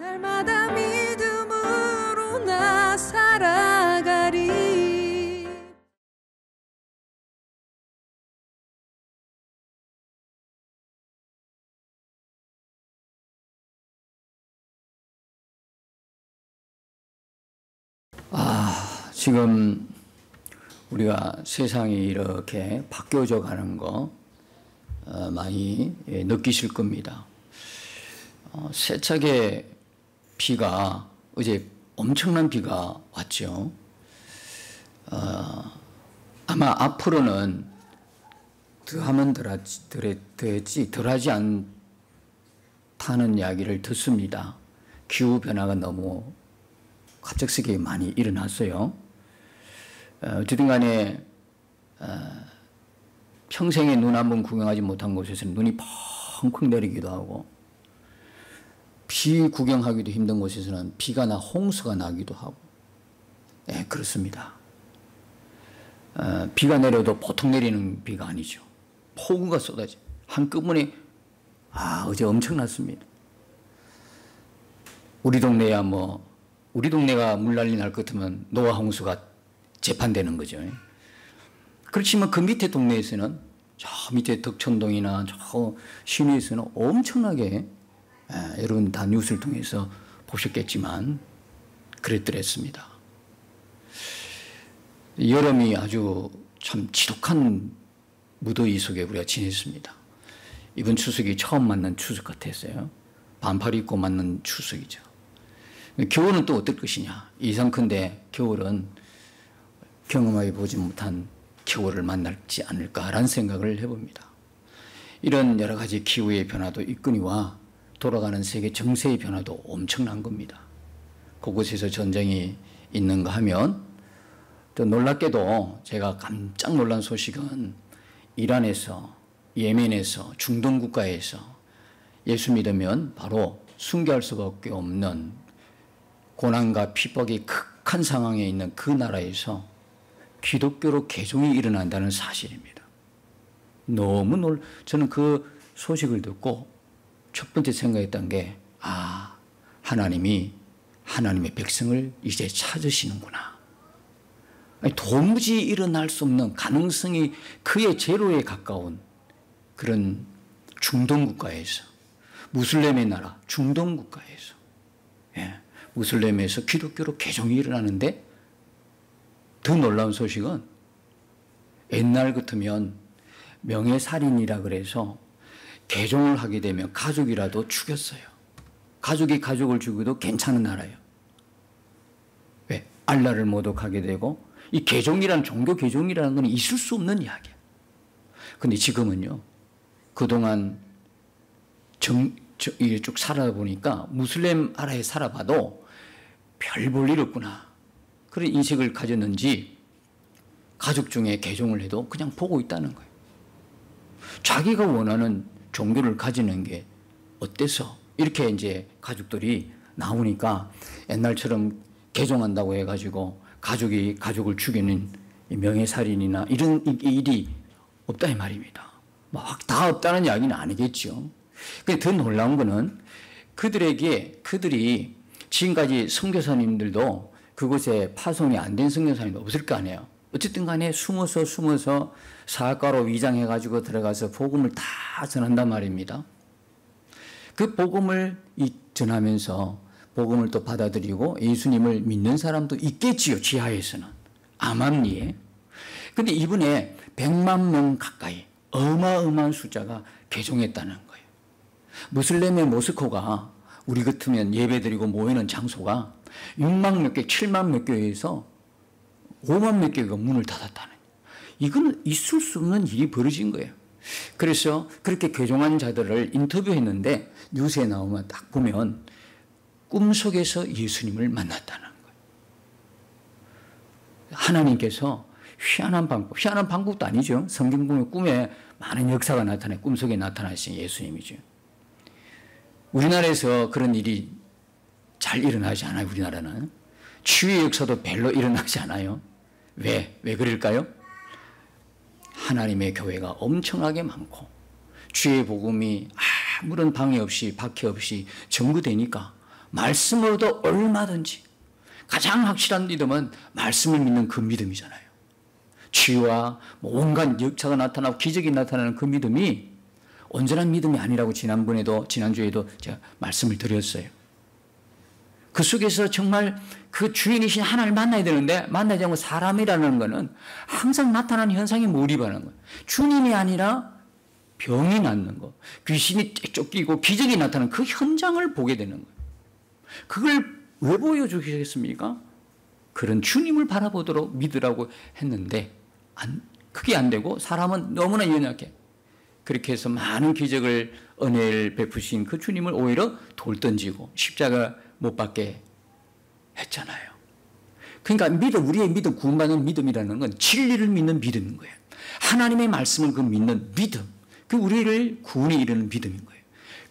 날마다 믿음으로 나 살아가리. 지금 우리가 세상이 이렇게 바뀌어져 가는 거 많이 느끼실 겁니다. 세차게 비가 어제 엄청난 비가 왔죠. 아마 앞으로는 더하면 덜하지 않다는 이야기를 듣습니다. 기후 변화가 너무 갑작스럽게 많이 일어났어요. 어쨌든 간에 평생에 눈 한 번 구경하지 못한 곳에서는 눈이 펑펑 내리기도 하고, 비 구경하기도 힘든 곳에서는 비가 나 홍수가 나기도 하고, 그렇습니다. 비가 내려도 보통 내리는 비가 아니죠. 폭우가 쏟아져 한꺼번에. 어제 엄청났습니다. 우리 동네야 우리 동네가 물난리 날 것 같으면 노아 홍수가 재판되는 거죠. 그렇지만 그 밑에 동네에서는, 저 밑에 덕천동이나 저 시내에서는 엄청나게, 여러분 다 뉴스를 통해서 보셨겠지만 그랬더랬습니다. 여름이 아주 참 지독한 무더위 속에 우리가 지냈습니다. 이번 추석이 처음 맞는 추석 같았어요. 반팔 입고 맞는 추석이죠. 겨울은 또 어떨 것이냐. 이상컨대 겨울은 경험하게 보지 못한 겨울을 만날지 않을까라는 생각을 해봅니다. 이런 여러 가지 기후의 변화도 있거니와 돌아가는 세계 정세의 변화도 엄청난 겁니다. 그곳에서 전쟁이 있는가 하면, 또 놀랍게도 제가 깜짝 놀란 소식은 이란에서, 예멘에서, 중동 국가에서 예수 믿으면 바로 순교할 수밖에 없는 고난과 핍박이 극한 상황에 있는 그 나라에서 기독교로 개종이 일어난다는 사실입니다. 저는 그 소식을 듣고 첫 번째 생각했던 게, 하나님이 하나님의 백성을 이제 찾으시는구나. 도무지 일어날 수 없는 가능성이 그의 제로에 가까운 그런 중동 국가에서, 무슬림의 나라 중동 국가에서, 무슬림에서 기독교로 개종이 일어나는데, 더 놀라운 소식은 옛날 같으면 명예살인이라 그래서 개종을 하게 되면 가족이라도 죽였어요. 가족이 가족을 죽여도 괜찮은 나라예요. 왜? 알라를 모독하게 되고, 이 개종이란, 종교 개종이라는 건 있을 수 없는 이야기예요. 그런데 지금은요, 그동안 쭉 살아보니까 무슬림 나라에 살아봐도 별 볼 일 없구나, 그런 인식을 가졌는지 가족 중에 개종을 해도 그냥 보고 있다는 거예요. 자기가 원하는 종교를 가지는 게 어때서? 이렇게 이제 가족들이 나오니까 옛날처럼 개종한다고 해가지고 가족이 가족을 죽이는 명예살인이나 이런 일이 없다 이 말입니다. 막 다 없다는 이야기는 아니겠죠. 근데 더 놀라운 거는 그들이 지금까지 선교사님들도 그곳에 파송이 안 된 선교사님도 없을 거 아니에요. 어쨌든 간에 숨어서 사학과로 위장해가지고 들어가서 복음을 다 전한단 말입니다. 그 복음을 전하면서 복음을 또 받아들이고 예수님을 믿는 사람도 있겠지요, 지하에서는. 암암리에. 근데 이번에 100만 명 가까이 어마어마한 숫자가 개종했다는 거예요. 무슬림의 모스크가 우리 같으면 예배드리고 모이는 장소가 6만 몇 개, 7만 몇 개에서 5만 몇 개가 문을 닫았다는, 이건 있을 수 없는 일이 벌어진 거예요. 그래서 그렇게 개종한 자들을 인터뷰했는데 뉴스에 나오면 딱 보면 꿈속에서 예수님을 만났다는 거예요. 하나님께서 희한한 방법도 아니죠. 성경 보면 꿈에 많은 역사가 나타나요. 꿈속에 나타나신 예수님이죠. 우리나라에서 그런 일이 잘 일어나지 않아요. 우리나라는 치유의 역사도 별로 일어나지 않아요. 왜 그럴까요? 하나님의 교회가 엄청나게 많고 주의 복음이 아무런 방해 없이 박해 없이 전구되니까 말씀으로도 얼마든지. 가장 확실한 믿음은 말씀을 믿는 그 믿음이잖아요. 치유와 온갖 역사가 나타나고 기적이 나타나는 그 믿음이 온전한 믿음이 아니라고 지난주에도 제가 말씀을 드렸어요. 그 속에서 정말 그 주인이신 하나님을 만나야 되는데 만나지 않고 사람이라는 것은 항상 나타나는 현상에 몰입하는 거예요. 주님이 아니라 병이 낫는 거, 귀신이 쫓기고 기적이 나타나는 그 현장을 보게 되는 거예요. 그걸 왜 보여주시겠습니까? 그런 주님을 바라보도록 믿으라고 했는데 그게 안 되고 사람은 너무나 연약해. 그렇게 해서 많은 기적을 은혜를 베푸신 그 주님을 오히려 돌 던지고 십자가 못 받게 했잖아요. 그러니까 우리의 믿음, 구원받는 믿음이라는 건 진리를 믿는 믿음인 거예요. 하나님의 말씀을 그 믿는 믿음, 그 우리를 구원에 이르는 믿음인 거예요.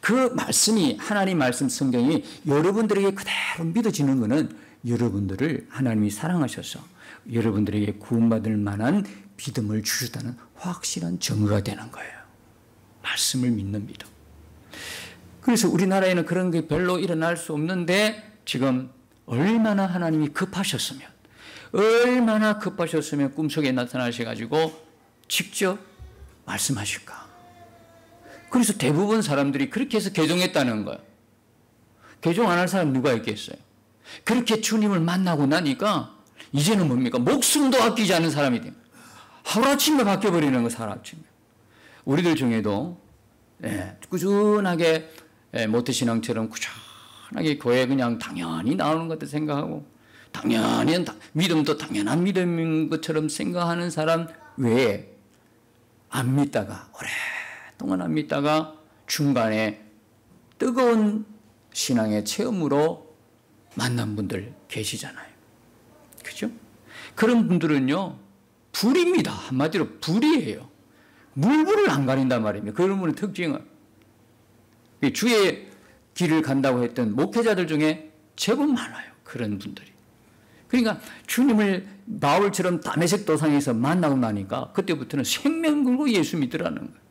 그 말씀이 하나님 말씀 성경이 여러분들에게 그대로 믿어지는 것은 여러분들을 하나님이 사랑하셔서 여러분들에게 구원받을 만한 믿음을 주셨다는 확실한 증거가 되는 거예요. 말씀을 믿는 믿음. 그래서 우리나라에는 그런 게 별로 일어날 수 없는데 지금 얼마나 하나님이 급하셨으면 꿈속에 나타나셔가지고 직접 말씀하실까. 그래서 대부분 사람들이 그렇게 해서 개종했다는 거예요. 개종 안 할 사람 누가 있겠어요? 그렇게 주님을 만나고 나니까 이제는 뭡니까? 목숨도 아끼지 않은 사람이 돼요. 하루아침에 바뀌어버리는 거, 하루아침에. 우리들 중에도 꾸준하게 모태신앙처럼 꾸준하게 교회 그냥 당연히 나오는 것도 생각하고 당연히 믿음도 당연한 믿음인 것처럼 생각하는 사람 외에 안 믿다가 오랫동안 안 믿다가 중간에 뜨거운 신앙의 체험으로 만난 분들 계시잖아요. 그죠? 그런 분들은요, 불입니다. 한마디로 불이에요. 물불을 안 가린단 말입니다. 그런 분의 특징은. 주의 길을 간다고 했던 목회자들 중에 제법 많아요. 그런 분들이. 그러니까 주님을 바울처럼 다메섹 도상에서 만나고 나니까 그때부터는 생명 걸고 예수 믿으라는 거예요.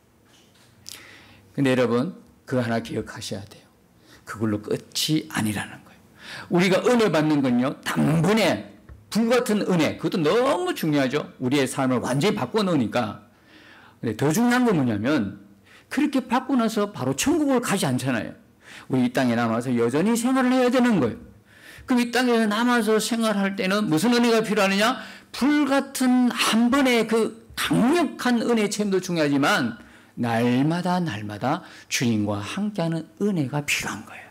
근데 여러분, 그거 하나 기억하셔야 돼요. 그걸로 끝이 아니라는 거예요. 우리가 은혜 받는 건요, 단번에 불같은 은혜, 그것도 너무 중요하죠. 우리의 삶을 완전히 바꿔놓으니까. 근데 더 중요한 건 뭐냐면 그렇게 받고 나서 바로 천국을 가지 않잖아요. 우리 이 땅에 남아서 여전히 생활을 해야 되는 거예요. 그럼 이 땅에 남아서 생활할 때는 무슨 은혜가 필요하느냐? 불같은 한 번의 그 강력한 은혜 체험도 중요하지만 날마다 주님과 함께하는 은혜가 필요한 거예요.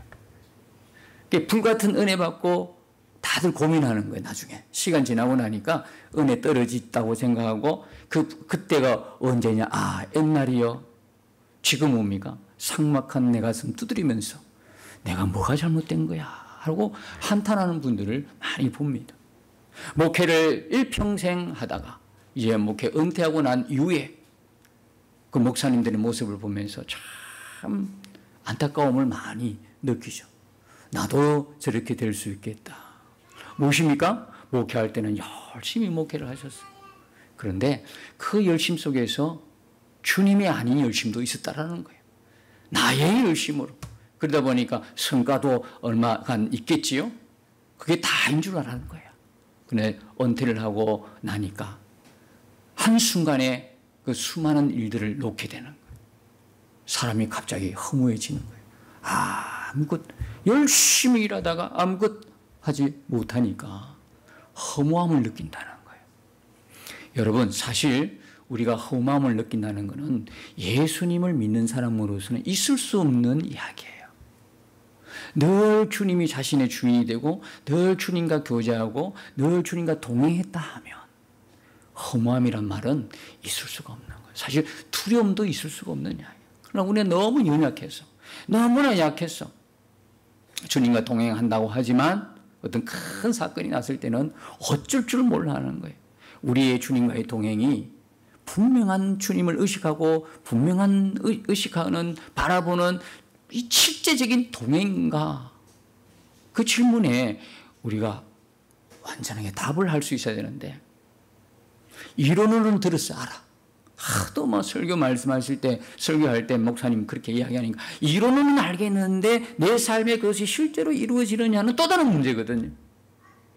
불같은 은혜 받고 다들 고민하는 거예요. 나중에 시간 지나고 나니까 은혜 떨어졌다고 생각하고 그때가 언제냐? 옛날이요. 지금 뭡니까? 삭막한 내 가슴 두드리면서 내가 뭐가 잘못된 거야 하고 한탄하는 분들을 많이 봅니다. 목회를 일평생 하다가 이제 목회 은퇴하고 난 이후에 그 목사님들의 모습을 보면서 참 안타까움을 많이 느끼죠. 나도 저렇게 될 수 있겠다. 무엇입니까? 목회할 때는 열심히 목회를 하셨어요. 그런데 그 열심 속에서 주님이 아닌 열심도 있었다라는 거예요. 나의 열심으로. 그러다 보니까 성과도 얼마간 있겠지요? 그게 다인 줄 알았는 거예요. 근데 은퇴를 하고 나니까 한순간에 그 수많은 일들을 놓게 되는 거예요. 사람이 갑자기 허무해지는 거예요. 아무것 열심히 일하다가 아무것 하지 못하니까 허무함을 느낀다는 거예요. 여러분, 사실 우리가 허무함을 느낀다는 것은 예수님을 믿는 사람으로서는 있을 수 없는 이야기예요. 늘 주님이 자신의 주인이 되고 늘 주님과 교제하고 늘 주님과 동행했다 하면 허무함이란 말은 있을 수가 없는 거예요. 사실 두려움도 있을 수가 없는 이야기예요. 그러나 우리가 너무 연약해서 너무나 약해서 주님과 동행한다고 하지만 어떤 큰 사건이 났을 때는 어쩔 줄 몰라 하는 거예요. 우리의 주님과의 동행이 분명한 주님을 의식하고 분명한 의식하는 바라보는 이 실제적인 동행인가? 그 질문에 우리가 완전하게 답을 할 수 있어야 되는데 이론으로는 들었어, 알아. 하도 막 설교 말씀하실 때, 설교할 때 목사님 그렇게 이야기하니까 이론은 알겠는데 내 삶에 그것이 실제로 이루어지느냐는 또 다른 문제거든요.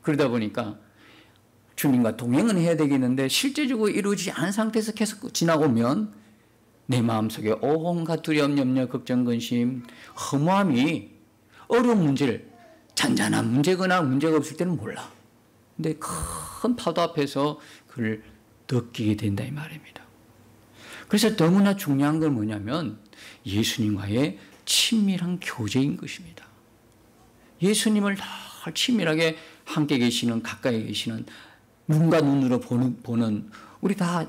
그러다 보니까 주님과 동행은 해야 되겠는데 실제적으로 이루어지지 않은 상태에서 계속 지나오면 내 마음속에 온갖 두려움, 염려, 걱정, 근심, 허무함이 어려운 문제를, 잔잔한 문제거나 문제가 없을 때는 몰라. 근데 큰 파도 앞에서 그걸 느끼게 된다 이 말입니다. 그래서 너무나 중요한 건 뭐냐면 예수님과의 친밀한 교제인 것입니다. 예수님을 더 친밀하게 함께 계시는, 가까이 계시는, 눈과 눈으로 보는 우리 다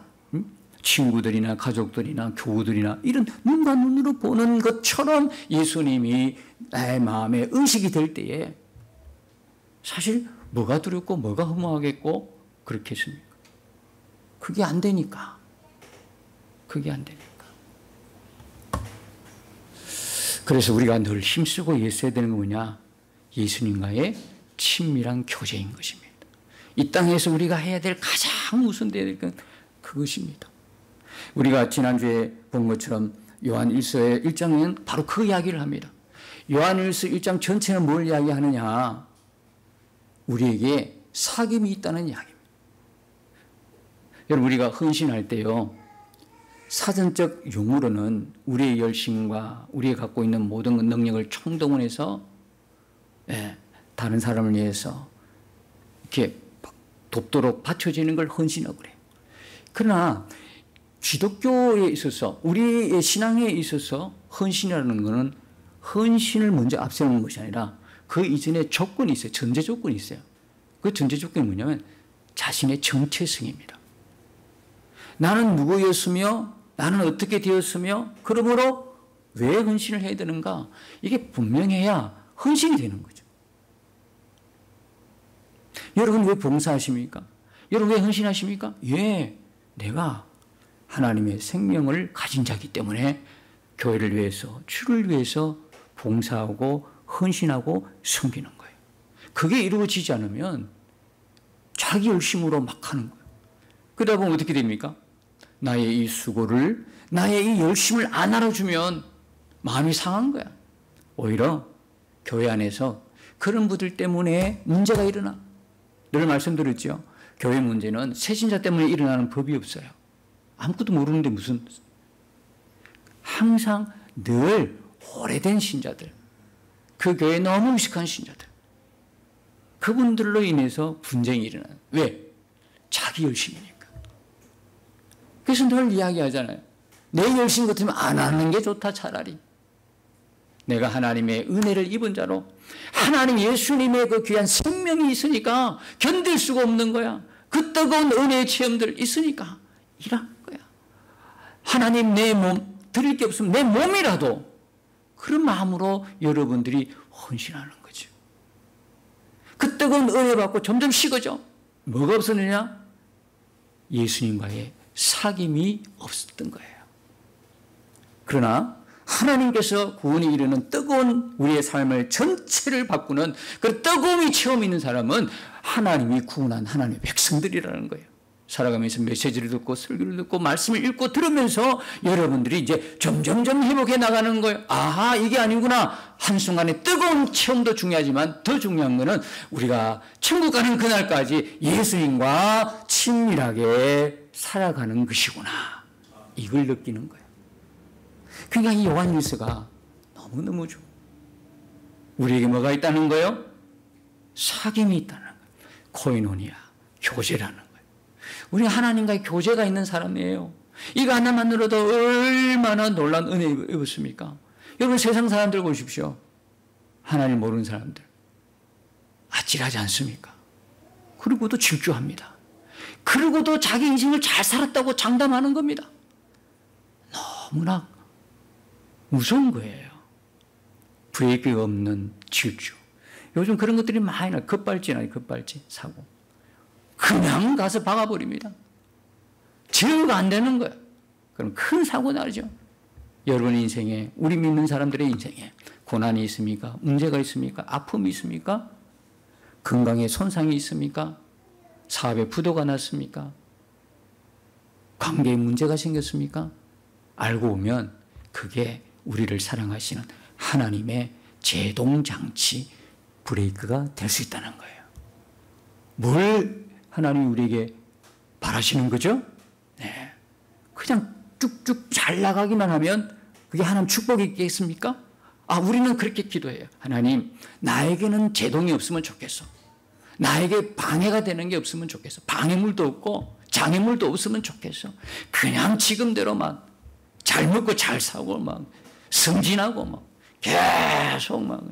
친구들이나 가족들이나 교우들이나 이런 눈과 눈으로 보는 것처럼 예수님이 나의 마음에 의식이 될 때에 사실 뭐가 두렵고 뭐가 허무하겠고 그렇겠습니까? 그게 안 되니까. 그게 안 되니까. 그래서 우리가 늘 힘쓰고 애써야 되는 건 뭐냐? 예수님과의 친밀한 교제인 것입니다. 이 땅에서 우리가 해야 될 가장 우선돼야 될 건 그것입니다. 우리가 지난주에 본 것처럼 요한 1서의 1장은 바로 그 이야기를 합니다. 요한 1서 1장 전체는 뭘 이야기하느냐? 우리에게 사귐이 있다는 이야기입니다. 여러분, 우리가 헌신할 때요, 사전적 용어로는 우리의 열심과 우리가 갖고 있는 모든 능력을 총동원해서 다른 사람을 위해서 이렇게 돕도록 바쳐지는 걸 헌신이라고 그래요. 그러나 기독교에 있어서, 우리의 신앙에 있어서 헌신이라는 것은 헌신을 먼저 앞세우는 것이 아니라 그 이전에 조건이 있어요. 전제 조건이 있어요. 그 전제 조건이 뭐냐면 자신의 정체성입니다. 나는 누구였으며 나는 어떻게 되었으며 그러므로 왜 헌신을 해야 되는가? 이게 분명해야 헌신이 되는 거죠. 여러분 왜 봉사하십니까? 여러분 왜 헌신하십니까? 예, 내가 하나님의 생명을 가진 자이기 때문에 교회를 위해서, 주를 위해서 봉사하고 헌신하고 섬기는 거예요. 그게 이루어지지 않으면 자기 열심으로 막 하는 거예요. 그러다 보면 어떻게 됩니까? 나의 이 수고를, 나의 이 열심을 안 알아주면 마음이 상한 거야. 오히려 교회 안에서 그런 분들 때문에 문제가 일어나. 늘 말씀드렸죠. 교회 문제는 새신자 때문에 일어나는 법이 없어요. 아무것도 모르는데 무슨. 항상 늘 오래된 신자들, 그 교회에 너무 의식한 신자들, 그분들로 인해서 분쟁이 일어나요. 왜? 자기 열심이니까. 그래서 늘 이야기하잖아요. 내 열심 같으면 안 하는 게 좋다 차라리. 내가 하나님의 은혜를 입은 자로 하나님 예수님의 그 귀한 생명이 있으니까 견딜 수가 없는 거야. 그 뜨거운 은혜의 체험들 있으니까 일하는 거야. 하나님 내 몸 드릴 게 없으면 내 몸이라도 그런 마음으로 여러분들이 헌신하는 거죠. 그 뜨거운 은혜 받고 점점 식어져. 뭐가 없었느냐? 예수님과의 사귐이 없었던 거예요. 그러나 하나님께서 구원에 이르는 뜨거운 우리의 삶을 전체를 바꾸는 그 뜨거움이 체험 있는 사람은 하나님이 구원한 하나님의 백성들이라는 거예요. 살아가면서 메시지를 듣고 설교를 듣고 말씀을 읽고 들으면서 여러분들이 이제 점점점 회복해 나가는 거예요. 아하, 이게 아니구나. 한순간에 뜨거운 체험도 중요하지만 더 중요한 거는 우리가 천국 가는 그날까지 예수님과 친밀하게 살아가는 것이구나. 이걸 느끼는 거예요. 그러니까 이 요한일서가 너무너무 좋아. 우리에게 뭐가 있다는 거예요? 사귐이 있다는 거예요. 코이노니아, 교제라는 거예요. 우리 하나님과의 교제가 있는 사람이에요. 이거 하나만으로도 얼마나 놀라운 은혜 입었습니까? 여러분 세상 사람들 보십시오. 하나님 모르는 사람들. 아찔하지 않습니까? 그리고도 질주합니다. 그리고도 자기 인생을 잘 살았다고 장담하는 겁니다. 너무나 무서운 거예요. 브레이크가 없는 질주. 요즘 그런 것들이 많이 나요. 급발진하니 급발진 사고. 그냥 가서 박아버립니다. 제어가 안 되는 거예요. 그럼 큰 사고 나죠. 여러분 인생에, 우리 믿는 사람들의 인생에 고난이 있습니까? 문제가 있습니까? 아픔이 있습니까? 건강에 손상이 있습니까? 사업에 부도가 났습니까? 관계에 문제가 생겼습니까? 알고 보면 그게 우리를 사랑하시는 하나님의 제동장치 브레이크가 될 수 있다는 거예요. 뭘 하나님이 우리에게 바라시는 거죠? 네. 그냥 쭉쭉 잘 나가기만 하면 그게 하나님 축복이겠습니까? 우리는 그렇게 기도해요. 하나님, 나에게는 제동이 없으면 좋겠어. 나에게 방해가 되는 게 없으면 좋겠어. 방해물도 없고 장애물도 없으면 좋겠어. 그냥 지금대로 막 잘 먹고 잘 사고 막 승진하고 막 계속 막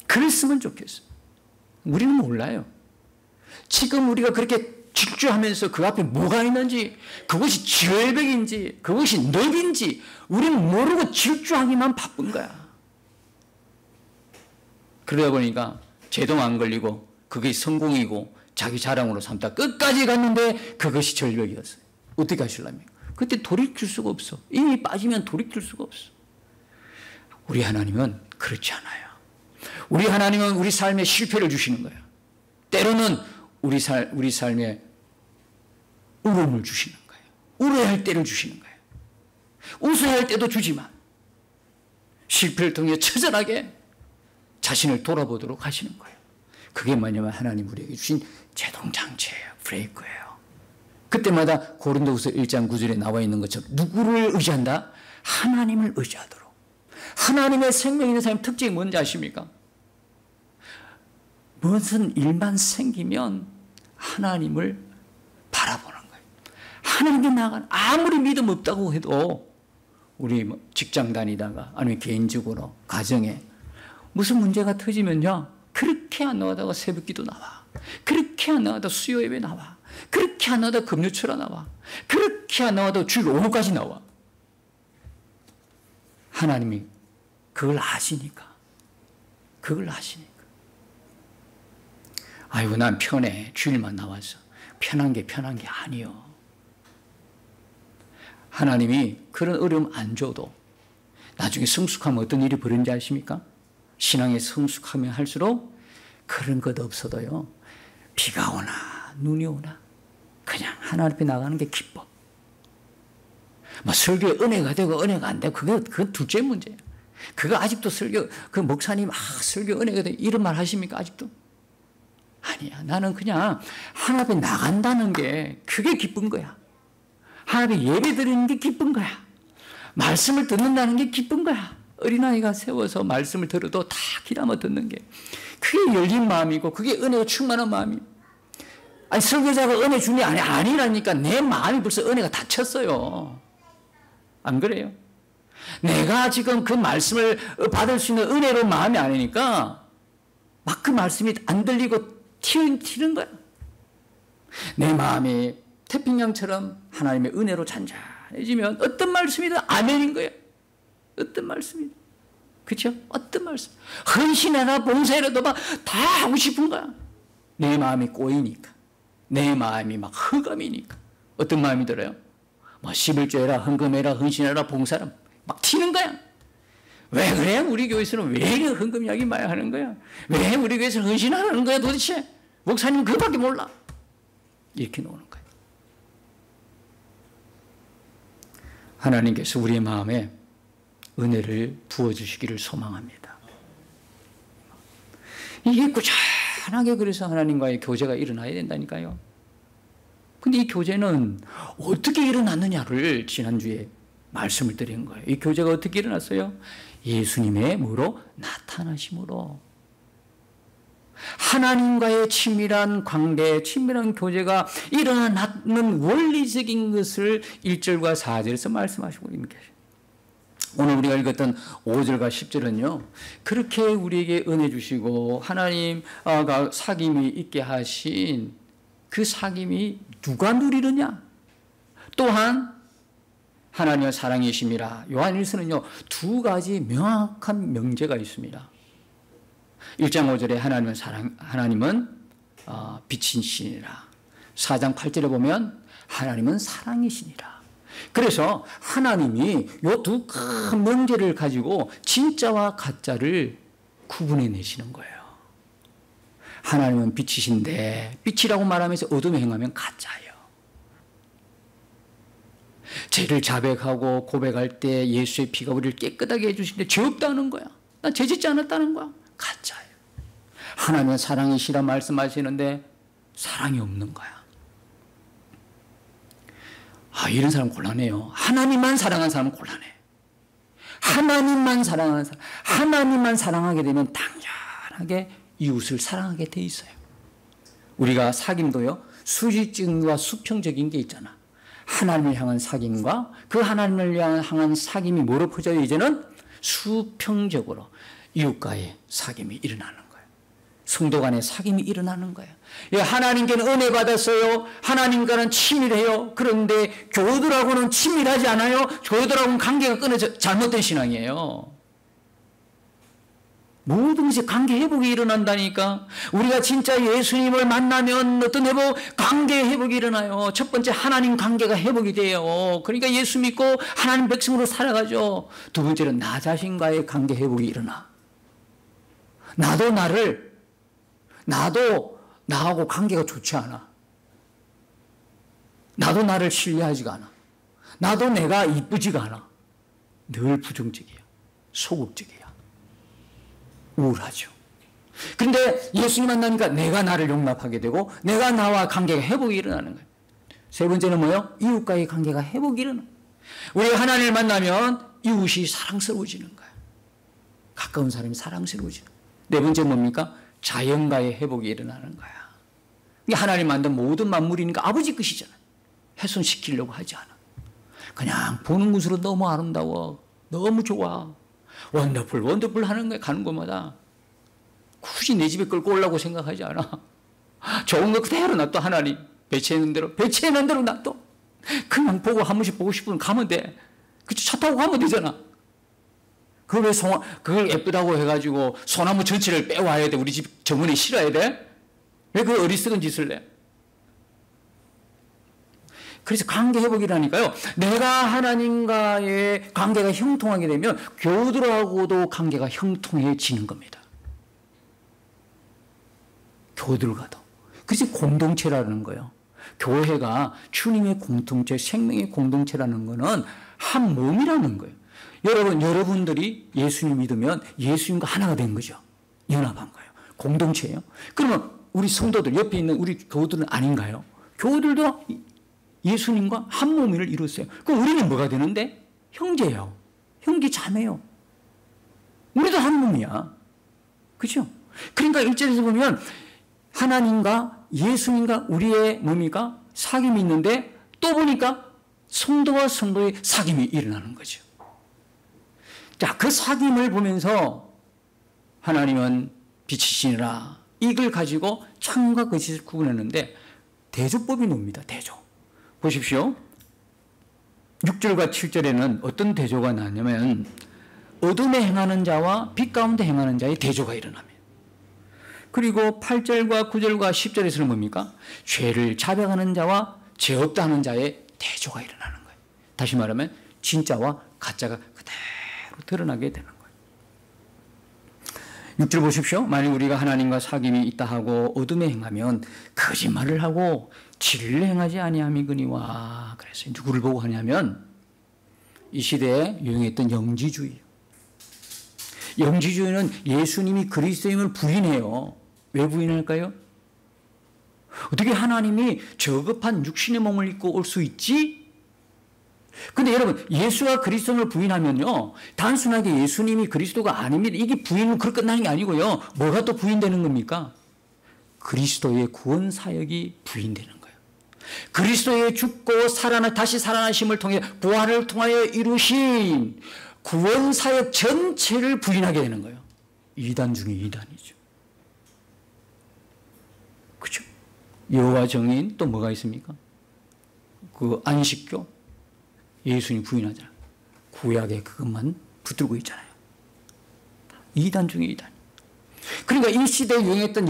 그랬으면 좋겠어. 우리는 몰라요. 지금 우리가 그렇게 질주하면서 그 앞에 뭐가 있는지, 그것이 절벽인지 그것이 늪인지 우리는 모르고 질주하기만 바쁜 거야. 그러다 보니까 제동 안 걸리고 그게 성공이고 자기 자랑으로 삼다 끝까지 갔는데 그것이 절벽이었어요. 어떻게 하실랍니까? 그때 돌이킬 수가 없어. 이미 빠지면 돌이킬 수가 없어. 우리 하나님은 그렇지 않아요. 우리 하나님은 우리 삶에 실패를 주시는 거예요. 때로는 우리 삶에 울음을 주시는 거예요. 울어야 할 때를 주시는 거예요. 웃어야 할 때도 주지만 실패를 통해 처절하게 자신을 돌아보도록 하시는 거예요. 그게 뭐냐면 하나님 우리에게 주신 제동장치예요. 브레이크예요. 그때마다 고린도후서 1장 9절에 나와 있는 것처럼 누구를 의지한다? 하나님을 의지하도록. 하나님의 생명 있는 사람의 특징이 뭔지 아십니까? 무슨 일만 생기면 하나님을 바라보는 거예요. 하나님께 나아가는, 아무리 믿음 없다고 해도 우리 직장 다니다가 아니면 개인적으로 가정에 무슨 문제가 터지면요, 그렇게 안 나가다가 새벽기도 나와. 그렇게 안 나가다 수요 예배 나와. 그렇게 안 나가다 금요철화 나와. 그렇게 안 나가다 주일 오후까지 나와. 하나님이 그걸 아시니까. 그걸 아시니까. 아이고 난 편해. 주일만 나와서. 편한 게 아니요. 하나님이 그런 어려움 안 줘도 나중에 성숙하면 어떤 일이 벌어지는지 아십니까? 신앙에 성숙하면 할수록 그런 것 없어도요, 비가 오나 눈이 오나 그냥 하나님 앞에 나가는 게 기뻐. 설교에 은혜가 되고 은혜가 안 되고 그건 둘째 문제예요. 그거 아직도 그 목사님 설교 은혜가 되고 이런 말 하십니까? 아직도? 아니야. 나는 그냥 하나님 앞에 나간다는 게 그게 기쁜 거야. 하나님 앞에 예배 드리는 게 기쁜 거야. 말씀을 듣는다는 게 기쁜 거야. 어린아이가 세워서 말씀을 들어도 다 귀담아 듣는 게 그게 열린 마음이고 그게 은혜가 충만한 마음이에요. 아니 설교자가 은혜 주니 아니라니까 내 마음이 벌써 은혜가 닫혔어요. 안 그래요? 내가 지금 그 말씀을 받을 수 있는 은혜로 마음이 아니니까 막 그 말씀이 안 들리고 튀는 거야. 내 마음이 태평양처럼 하나님의 은혜로 잔잔해지면 어떤 말씀이든 아멘인 거예요. 어떤 말씀이든. 그렇죠? 어떤 말씀. 헌신해라 봉사해라도 막 다 하고 싶은 거야. 내 마음이 꼬이니까. 내 마음이 막 흑암이니까. 어떤 마음이 들어요? 11조해라 헌금해라 헌신해라 봉사해라 막 튀는 거야. 왜 그래? 우리 교회에서는 왜 이렇게 헌금 이야기 많이 하는 거야? 왜 우리 교회에서는 헌신하는 거야 도대체? 목사님 그거밖에 몰라. 이렇게 나오는 거예요. 하나님께서 우리의 마음에 은혜를 부어주시기를 소망합니다. 이게 꾸준하게 그래서 하나님과의 교제가 일어나야 된다니까요. 근데 이 교제는 어떻게 일어났느냐를 지난주에 말씀을 드린 거예요. 이 교제가 어떻게 일어났어요? 예수님의 뭐로? 나타나심으로. 하나님과의 친밀한 관계, 친밀한 교제가 일어나는 원리적인 것을 1절과 4절에서 말씀하시고 있는 거예요. 오늘 우리가 읽었던 5절과 10절은요, 그렇게 우리에게 은혜 주시고 하나님과 사귐이 있게 하신 그 사귐이 누가 누리느냐? 또한 하나님의 사랑이심이라. 요한일서는요, 두 가지 명확한 명제가 있습니다. 1장 5절에 하나님은 빛이시니라. 4장 8절에 보면 하나님은 사랑이시니라. 그래서 하나님이 이 두 큰 명제를 가지고 진짜와 가짜를 구분해 내시는 거예요. 하나님은 빛이신데 빛이라고 말하면서 어둠에 행하면 가짜예요. 죄를 자백하고 고백할 때 예수의 피가 우리를 깨끗하게 해주시는데 죄 없다는 거야. 난 죄 짓지 않았다는 거야. 가짜예요. 하나님은 사랑이시라 말씀하시는데 사랑이 없는 거야. 이런 사람 곤란해요. 하나님만 사랑하는 사람은 곤란해. 하나님만 사랑하는 사람, 하나님만 사랑하게 되면 당연하게 이웃을 사랑하게 돼 있어요. 우리가 사귐도요, 수직적인과 수평적인 게 있잖아. 하나님을 향한 사귐과 그 하나님을 향한 사귐이 뭐로 퍼져요? 이제는 수평적으로 이웃과의 사귐이 일어나는 거예요. 성도 간의 사귐이 일어나는 거예요. 하나님께는 은혜 받았어요. 하나님과는 친밀해요. 그런데 교우들하고는 친밀하지 않아요. 교우들하고는 관계가 끊어져. 잘못된 신앙이에요. 모든 것이 관계 회복이 일어난다니까. 우리가 진짜 예수님을 만나면 어떤 회복, 관계 회복이 일어나요. 첫 번째 하나님 관계가 회복이 돼요. 그러니까 예수 믿고 하나님 백성으로 살아가죠. 두 번째는 나 자신과의 관계 회복이 일어나. 나도 나하고 관계가 좋지 않아. 나도 나를 신뢰하지가 않아. 나도 내가 이쁘지가 않아. 늘 부정적이야. 소극적이야. 우울하죠. 그런데 예수님 만나니까 내가 나를 용납하게 되고 내가 나와 관계가 회복이 일어나는 거예요. 세 번째는 뭐예요? 이웃과의 관계가 회복이 일어나. 우리가 하나님을 만나면 이웃이 사랑스러워지는 거예요. 가까운 사람이 사랑스러워지는 거예요. 네 번째 뭡니까? 자연과의 회복이 일어나는 거야. 하나님 만든 모든 만물이니까 아버지 것이잖아요. 훼손시키려고 하지 않아. 그냥 보는 것으로 너무 아름다워. 너무 좋아. 원더풀 하는 거야. 가는 곳마다. 굳이 내 집에 끌고 오려고 생각하지 않아. 좋은 거 그대로 놔둬. 하나님 배치해놓은 대로 놔둬. 그냥 보고 한 번씩 보고 싶으면 가면 돼. 그치? 차 타고 가면 되잖아. 그걸 예쁘다고 해가지고 소나무 전체를 빼와야 돼? 우리 집 정원에 실어야 돼? 왜 그 어리석은 짓을 내? 그래서 관계 회복이라니까요. 내가 하나님과의 관계가 형통하게 되면 교우들하고도 관계가 형통해지는 겁니다. 교우들과도. 그래서 공동체라는 거예요. 교회가 주님의 공동체, 생명의 공동체라는 거는 한 몸이라는 거예요. 여러분들이 예수님 믿으면 예수님과 하나가 된 거죠. 연합한 거예요. 공동체예요. 그러면 우리 성도들, 옆에 있는 우리 교우들은 아닌가요? 교우들도 예수님과 한 몸을 이뤘어요. 그럼 우리는 뭐가 되는데? 형제예요. 형제 자매요. 우리도 한 몸이야. 그렇죠? 그러니까 1절에서 보면 하나님과 예수님과 우리의 뭡니까? 사귐이 있는데 또 보니까 성도와 성도의 사귐이 일어나는 거죠. 자, 그 사귐을 보면서 하나님은 빛이시니라. 이걸 가지고 창과 거짓을 구분했는데 대조법이 나옵니다. 대조. 보십시오. 6절과 7절에는 어떤 대조가 나냐면 어둠에 행하는 자와 빛 가운데 행하는 자의 대조가 일어납니다. 그리고 8절과 9절과 10절에서는 뭡니까? 죄를 자백하는 자와 죄 없다 하는 자의 대조가 일어나는 거예요. 다시 말하면 진짜와 가짜가 그대로 드러나게 되는 거예요. 6절 보십시오. 만약 우리가 하나님과 사귐이 있다 하고 어둠에 행하면 거짓말을 하고 진리를 행하지 아니함이거니와. 그래서 누구를 보고 하냐면 이 시대에 유행했던 영지주의. 영지주의는 예수님이 그리스도임을 부인해요. 왜 부인할까요? 어떻게 하나님이 저급한 육신의 몸을 입고 올 수 있지? 근데 여러분, 예수가 그리스도임을 부인하면요, 단순하게 예수님이 그리스도가 아닙니다. 이게 부인은 그렇게 끝나는 게 아니고요. 뭐가 또 부인되는 겁니까? 그리스도의 구원 사역이 부인되는 거예요. 그리스도의 죽고 다시 살아나심을 통해 부활을 통하여 이루신 구원 사역 전체를 부인하게 되는 거예요. 이단 중에 이단이죠. 그죠? 여호와 정인 또 뭐가 있습니까? 그 안식교 예수님 부인하잖아요. 구약에 그것만 붙들고 있잖아요. 이단 중에 이단. 그러니까 이 시대에 유행했던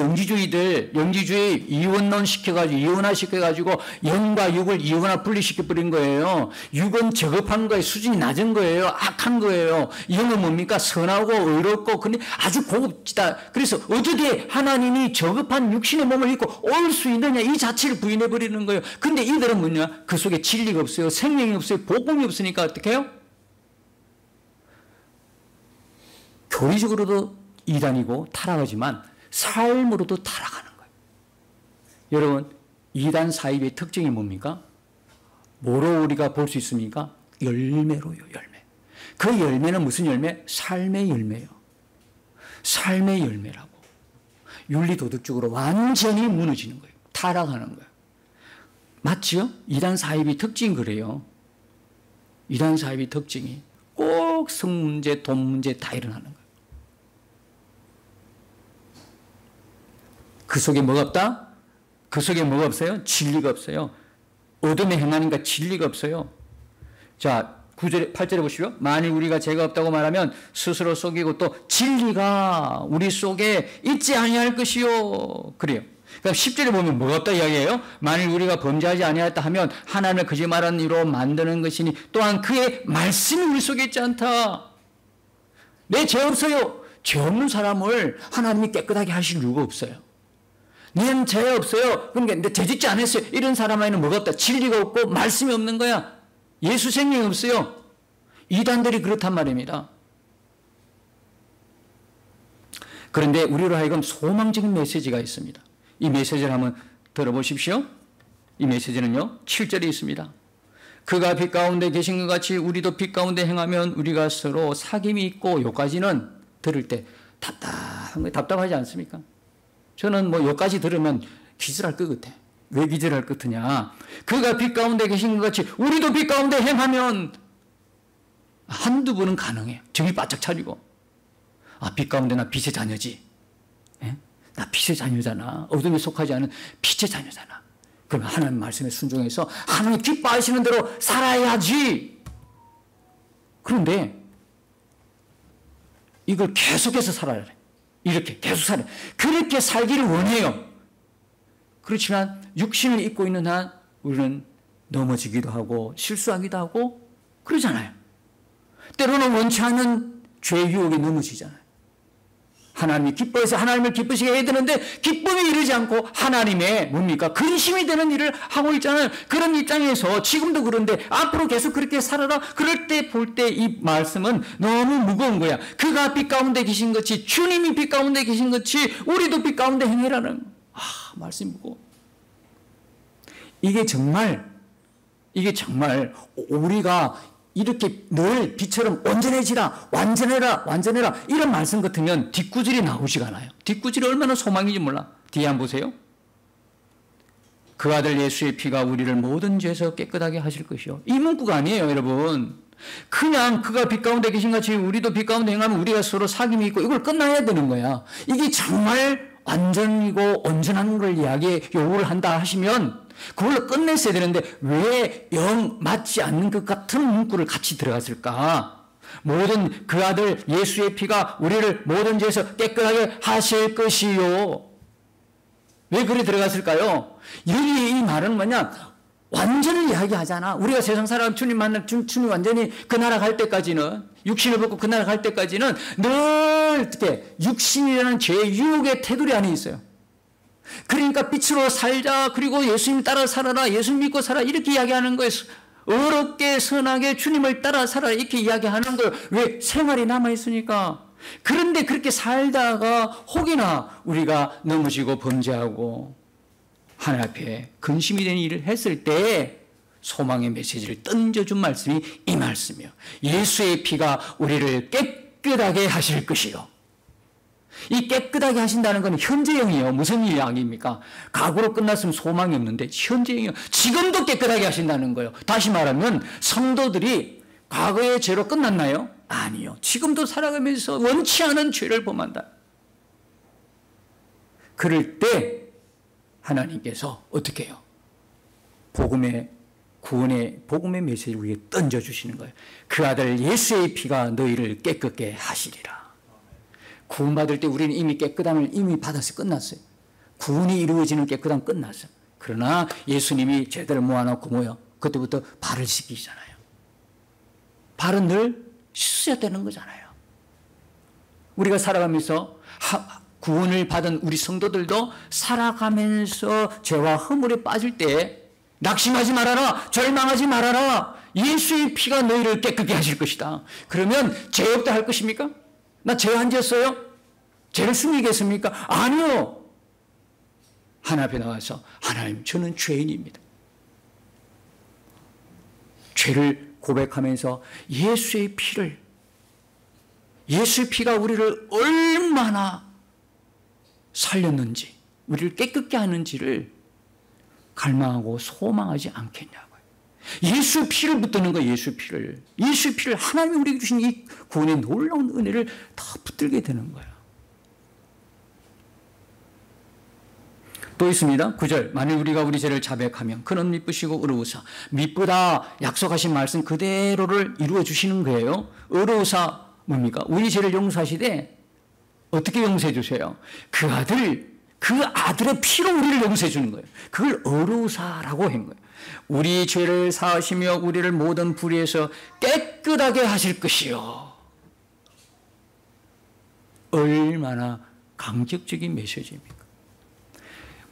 영지주의 이원론 시켜가지고, 이원화 시켜가지고, 영과 육을 이원화 분리시켜버린 거예요. 육은 저급한 거예요. 수준이 낮은 거예요. 악한 거예요. 영은 뭡니까? 선하고 의롭고, 근데 아주 고급지다. 그래서 어떻게 하나님이 저급한 육신의 몸을 입고 올 수 있느냐, 이 자체를 부인해버리는 거예요. 근데 이들은 뭐냐? 그 속에 진리가 없어요. 생명이 없어요. 복음이 없으니까 어떻게 해요? 교리적으로도 이단이고 타락하지만 삶으로도 타락하는 거예요. 여러분, 이단 사입의 특징이 뭡니까? 뭐로 우리가 볼 수 있습니까? 열매로요, 열매. 그 열매는 무슨 열매? 삶의 열매요. 삶의 열매라고. 윤리도덕적으로 완전히 무너지는 거예요. 타락하는 거예요. 맞지요? 이단 사입의 특징이 그래요. 이단 사입의 특징이 꼭 성문제, 돈 문제 다 일어나는 거예요. 그 속에 뭐가 없다? 그 속에 뭐가 없어요? 진리가 없어요. 어둠에 행하니까 진리가 없어요. 자, 9절에, 8절에 보시죠. 만일 우리가 죄가 없다고 말하면 스스로 속이고 또 진리가 우리 속에 있지 아니할 것이요. 그래요. 그러니까 10절에 보면 뭐가 없다 이야기예요. 만일 우리가 범죄하지 아니하였다 하면 하나님을 거짓말하는 이로 만드는 것이니 또한 그의 말씀이 우리 속에 있지 않다. 내 죄 없어요. 죄 없는 사람을 하나님이 깨끗하게 하실 이유가 없어요. 난 죄 없어요. 그러니까 내 죄 짓지 않았어요. 이런 사람에는 뭐가 없다? 진리가 없고 말씀이 없는 거야. 예수 생명이 없어요. 이단들이 그렇단 말입니다. 그런데 우리로 하여금 소망적인 메시지가 있습니다. 이 메시지를 한번 들어보십시오. 이 메시지는요, 7절에 있습니다. 그가 빛 가운데 계신 것 같이 우리도 빛 가운데 행하면 우리가 서로 사귐이 있고, 요까지는 들을 때 답답한 거예요. 답답하지 않습니까? 저는 뭐 여기까지 들으면 기절할 것 같아. 왜 기절할 것 같으냐? 그가 빛 가운데 계신 것 같이 우리도 빛 가운데 행하면 한두 번은 가능해요. 정신 바짝 차리고. 아, 빛 가운데 나 빛의 자녀지. 예? 나 빛의 자녀잖아. 어둠에 속하지 않은 빛의 자녀잖아. 그러면 하나님 말씀에 순종해서 하나님 기뻐하시는 대로 살아야지. 그런데 이걸 계속해서 살아야 돼. 이렇게 계속 살아요. 그렇게 살기를 원해요. 그렇지만 육신을 입고 있는 한 우리는 넘어지기도 하고 실수하기도 하고 그러잖아요. 때로는 원치 않는 죄의 유혹에 넘어지잖아요. 하나님이 기뻐해서 하나님을 기쁘시게 해야 되는데 기쁨이 이르지 않고 하나님의 뭡니까? 근심이 되는 일을 하고 있잖아요. 그런 입장에서 지금도 그런데 앞으로 계속 그렇게 살아라. 그럴 때 볼 때 이 말씀은 너무 무거운 거야. 그가 빛 가운데 계신 것이 주님이 빛 가운데 계신 것이 우리도 빛 가운데 행해라는 말씀이 무거워. 이게 정말 우리가 이렇게 늘 빛처럼 온전해지라, 완전해라, 완전해라 이런 말씀 같으면 뒷구절이 나오지가 않아요. 뒷구절이 얼마나 소망인지 몰라. 뒤에 한번 보세요. 그 아들 예수의 피가 우리를 모든 죄에서 깨끗하게 하실 것이요. 이 문구가 아니에요, 여러분. 그냥 그가 빛 가운데 계신 같이 우리도 빛 가운데 행하면 우리가 서로 사귐이 있고 이걸 끝나야 되는 거야. 이게 정말 완전이고 온전한 걸 요구를 한다 하시면 그걸로 끝냈어야 되는데 왜 영 맞지 않는 것 같은 문구를 같이 들어갔을까? 모든 그 아들 예수의 피가 우리를 모든 죄에서 깨끗하게 하실 것이요. 왜 그리 들어갔을까요? 여기 이 말은 뭐냐? 완전을 이야기하잖아. 우리가 세상 사람 주님 만나 주님 완전히 그 나라 갈 때까지는 육신을 벗고 그 나라 갈 때까지는 늘 어떻게 육신이라는 죄의 유혹의 테두리 안에 있어요. 그러니까 빛으로 살자. 그리고 예수님 따라 살아라. 예수 믿고 살아. 이렇게 이야기하는 거예요. 어렵게 선하게 주님을 따라 살아. 이렇게 이야기하는 거예요. 왜? 생활이 남아있으니까. 그런데 그렇게 살다가 혹이나 우리가 넘어지고 범죄하고 하나님 앞에 근심이 되는 일을 했을 때 소망의 메시지를 던져준 말씀이 이 말씀이에요. 예수의 피가 우리를 깨끗하게 하실 것이요. 이 깨끗하게 하신다는 건 현재형이에요. 무슨 이야기입니까? 과거로 끝났으면 소망이 없는데 현재형이에요. 지금도 깨끗하게 하신다는 거예요. 다시 말하면 성도들이 과거의 죄로 끝났나요? 아니요. 지금도 살아가면서 원치 않은 죄를 범한다. 그럴 때 하나님께서 어떻게 해요? 복음의 구원의 복음의 메시지를 우리에게 던져주시는 거예요. 그 아들 예수의 피가 너희를 깨끗게 하시리라. 구원받을 때 우리는 이미 깨끗함을 이미 받아서 끝났어요. 구원이 이루어지는 깨끗함 끝났어요. 그러나 예수님이 제대로 모아놓고 뭐요? 그때부터 발을 씻기잖아요. 발은 늘 씻어야 되는 거잖아요. 우리가 살아가면서 구원을 받은 우리 성도들도 살아가면서 죄와 허물에 빠질 때 낙심하지 말아라, 절망하지 말아라. 예수의 피가 너희를 깨끗게 하실 것이다. 그러면 죄 없다 할 것입니까? 나 죄 안 지었어요? 죄를 숨기겠습니까? 아니요. 하나님 앞에 나와서 하나님, 저는 죄인입니다. 죄를 고백하면서 예수의 피를, 예수의 피가 우리를 얼마나 살렸는지, 우리를 깨끗게 하는지를 갈망하고 소망하지 않겠냐고요. 예수 피를 붙드는 거예요. 예수 피를. 예수 피를, 하나님이 우리에게 주신 이 구원의 놀라운 은혜를 다 붙들게 되는 거예요. 또 있습니다. 9절. 만일 우리가 우리 죄를 자백하면 그는 미쁘시고 의로우사. 미쁘다 약속하신 말씀 그대로를 이루어 주시는 거예요. 의로우사 뭡니까? 우리 죄를 용서하시되 어떻게 용서해 주세요? 그 아들의 피로 우리를 용서해 주는 거예요. 그걸 의로우사라고 한 거예요. 우리 죄를 사하시며 우리를 모든 불의에서 깨끗하게 하실 것이요. 얼마나 강적적인 메시지입니까?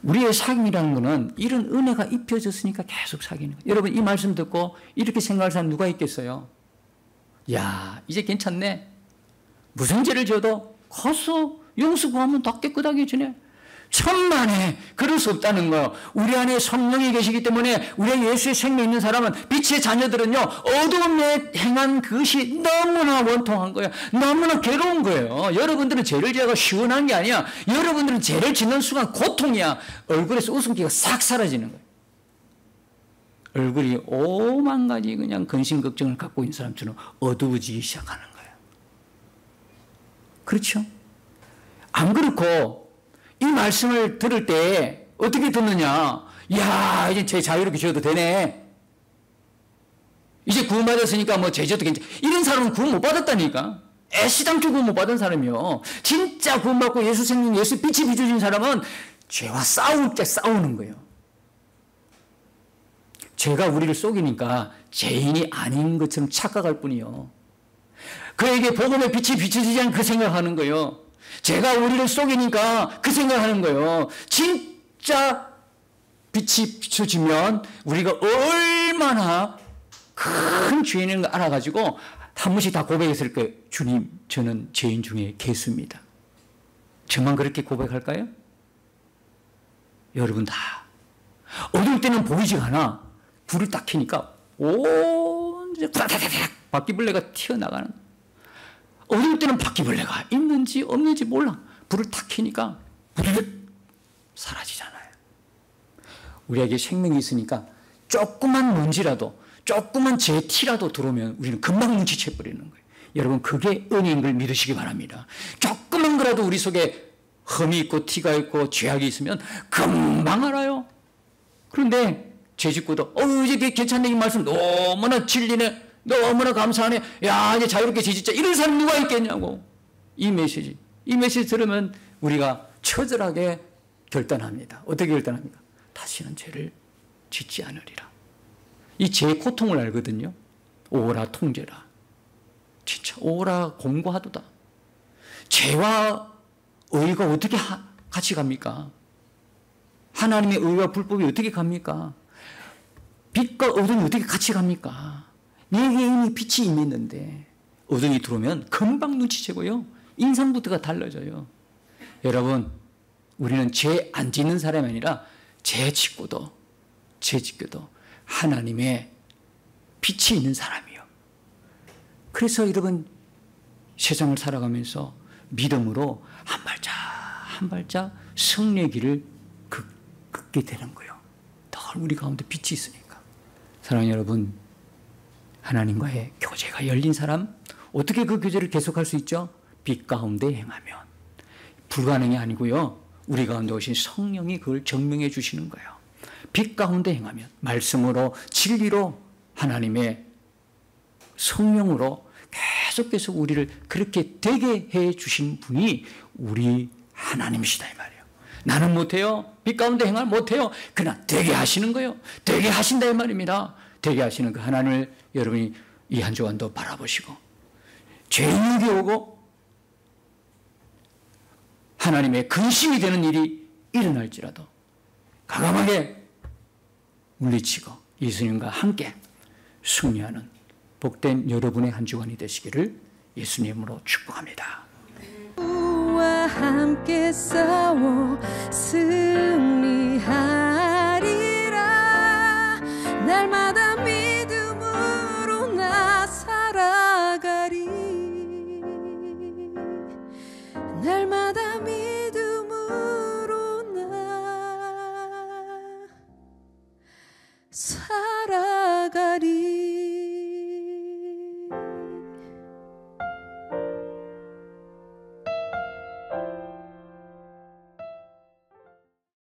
우리의 사귐이라는 것은 이런 은혜가 입혀졌으니까 계속 사귀는 거예요. 여러분, 이 말씀 듣고 이렇게 생각할 사람 누가 있겠어요? 야, 이제 괜찮네. 무슨 죄를 져도 가서 용서 구하면 다 깨끗하게 지내. 천만에 그럴 수 없다는 거예요. 우리 안에 성령이 계시기 때문에, 우리 안에 예수의 생명이 있는 사람은, 빛의 자녀들은요, 어둠에 행한 그것이 너무나 원통한 거예요. 너무나 괴로운 거예요. 여러분들은 죄를 지어가 시원한 게 아니야. 여러분들은 죄를 짓는 순간 고통이야. 얼굴에서 웃음기가 싹 사라지는 거예요. 얼굴이 오만 가지 그냥 근심 걱정을 갖고 있는 사람처럼 어두워지기 시작하는 거예요. 그렇죠? 안 그렇고 이 말씀을 들을 때 어떻게 듣느냐? 야, 이제 죄 자유롭게 지어도 되네. 이제 구원받았으니까 뭐 죄 지어도 괜찮아. 이런 사람은 구원 못 받았다니까. 애시당초 구원 못 받은 사람이요. 진짜 구원받고 예수 생명, 예수 빛이 비춰진 사람은 죄와 싸울 때 싸우는 거예요. 죄가 우리를 속이니까 죄인이 아닌 것처럼 착각할 뿐이요. 그에게 복음의 빛이 비춰지지 않고 그 생각하는 거예요. 죄가 우리를 속이니까 그 생각하는 거예요. 진짜 빛이 비춰지면 우리가 얼마나 큰 죄인인 걸 알아가지고 한 번씩 다 고백했을 거예요. 주님, 저는 죄인 중에 개수입니다. 저만 그렇게 고백할까요? 여러분 다. 어두울 때는 보이지가 않아. 불을 딱 켜니까 온 바퀴벌레가 튀어나가는. 어두울 때는 바퀴벌레가 있는지 없는지 몰라. 불을 탁 켜니까 부르륵 사라지잖아요. 우리에게 생명이 있으니까 조그만 먼지라도, 조그만 제 티라도 들어오면 우리는 금방 눈치채버리는 거예요. 여러분, 그게 은혜인 걸 믿으시기 바랍니다. 조그만 거라도 우리 속에 흠이 있고 티가 있고 죄악이 있으면 금방 알아요. 그런데 죄 짓고도 이제 괜찮네, 이 말씀 너무나 진리네, 너무나 감사하네, 야, 이제 자유롭게 죄 짓자, 이런 사람 누가 있겠냐고. 이 메시지 들으면 우리가 처절하게 결단합니다. 어떻게 결단합니까? 다시는 죄를 짓지 않으리라. 이 죄의 고통을 알거든요. 오라 통제라. 진짜 오라 공고하도다. 죄와 의가 어떻게 같이 갑니까? 하나님의 의와 불법이 어떻게 갑니까? 빛과 어둠이 어떻게 같이 갑니까? 내게 이미 빛이 임했는데 어둠이 들어오면 금방 눈치채고요. 인상부터가 달라져요. 여러분, 우리는 죄 안 짓는 사람이 아니라 죄 짓고도 하나님의 빛이 있는 사람이요. 그래서 여러분, 세상을 살아가면서 믿음으로 한 발짝 한 발짝 승리의 길을 걷게 되는 거예요. 늘 우리 가운데 빛이 있으니까. 사랑하는 여러분, 하나님과의 교제가 열린 사람, 어떻게 그 교제를 계속할 수 있죠? 빛 가운데 행하면. 불가능이 아니고요. 우리 가운데 오신 성령이 그걸 증명해 주시는 거예요. 빛 가운데 행하면, 말씀으로 진리로 하나님의 성령으로 계속 계속해서 우리를 그렇게 되게 해 주신 분이 우리 하나님이시다 이 말이에요. 나는 못해요. 빛 가운데 행할 못해요. 그러나 되게 하시는 거예요. 되게 하신다 이 말입니다. 되게 하시는 그 하나님을 여러분이 이 한 주간도 바라보시고, 죄인에게 오고 하나님의 근심이 되는 일이 일어날지라도 과감하게 물리치고 예수님과 함께 승리하는 복된 여러분의 한 주간이 되시기를 예수님으로 축복합니다. 주와 함께 싸워 승리하리라. 날마다 믿음으로 나 살아가리. 날마다 믿음으로 나 살아가리.